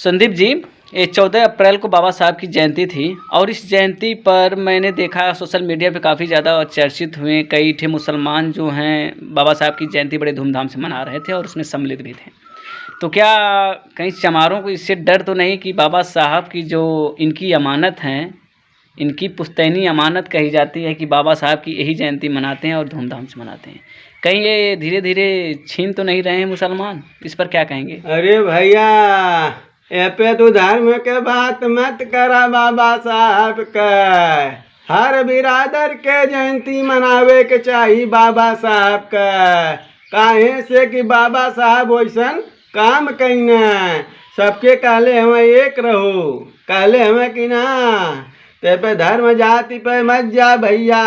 संदीप जी, ये 14 अप्रैल को बाबा साहब की जयंती थी और इस जयंती पर मैंने देखा सोशल मीडिया पे काफ़ी ज़्यादा चर्चित हुए। कई ठे मुसलमान जो हैं बाबा साहब की जयंती बड़े धूमधाम से मना रहे थे और उसमें सम्मिलित भी थे। तो क्या कहीं चमारों को इससे डर तो नहीं कि बाबा साहब की जो इनकी अमानत हैं, इनकी पुश्तैनी अमानत कही जाती है कि बाबा साहब की यही जयंती मनाते हैं और धूमधाम से मनाते हैं, कहीं ये धीरे धीरे छीन तो नहीं रहे हैं मुसलमान? इस पर क्या कहेंगे? अरे भैया, ए पे तू धर्म के बात मत करा। बाबा साहब का हर बिरादर के जयंती मनावे के चाहिए बाबा साहब का। काहे से कि बाबा साहब वैसन काम कईना, सबके कहले हमें एक रहो, कहले हमें कि ना ते पे धर्म जाति पे मत जा भैया,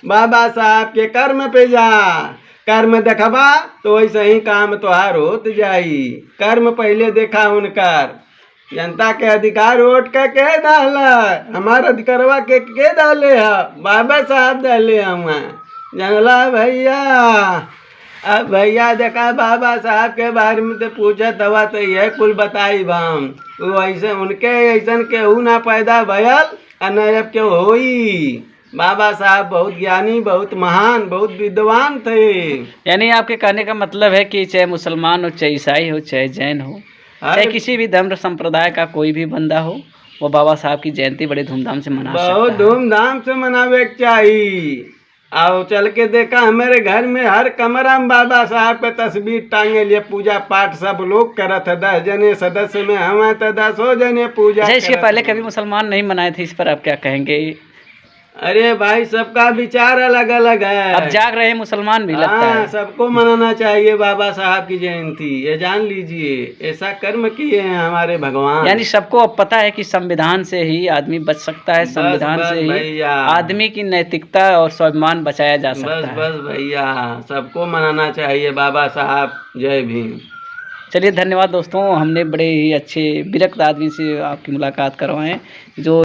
बाबा साहब के कर्म पे जा। कर्म देखबा तो वैसे ही काम तोहार होत जाई। कर्म पहले देखा उनकर। जनता के अधिकार वोट के डाल, हमारा अधिकारवा के डाले है, बाबा साहब डाले हम जनला भैया। अब भैया देखा बाबा साहब के बारे में तो पूछत हवा तो यह कुल बताई हम। वैसे उनके ऐसा केहू ना पैदा भयल न अब क्यों होई। बाबा साहब बहुत ज्ञानी, बहुत महान, बहुत विद्वान थे। यानी आपके कहने का मतलब है कि चाहे मुसलमान हो, चाहे ईसाई हो, चाहे जैन हो, चाहे किसी भी धर्म संप्रदाय का कोई भी बंदा हो, वो बाबा साहब की जयंती बड़े धूमधाम से मना सकता है। बहुत धूमधाम से मनावे के चाहिए। आओ चल के देखा हमारे घर में हर कमरा में बाबा साहब पे तस्वीर टांगे लिए, पूजा पाठ सब लोग करत है। 10 जने सदस्य में हम तो 10 जने पूजा। इसके पहले कभी मुसलमान नहीं मनाए थे, इस पर आप क्या कहेंगे? अरे भाई, सबका विचार अलग अलग है। अब जाग रहे मुसलमान भी लगता है। सबको मनाना चाहिए बाबा साहब की जयंती। ये जान लीजिए, ऐसा कर्म किए हैं हमारे भगवान। यानी सबको अब पता है कि संविधान से ही आदमी बच सकता है, संविधान से ही आदमी की नैतिकता और स्वाभिमान बचाया जा सकता है। बस भैया, सबको मनाना चाहिए बाबा साहब। जय भीम। चलिए, धन्यवाद दोस्तों। हमने बड़े ही अच्छे विरक्त आदमी से आपकी मुलाकात करवाएं जो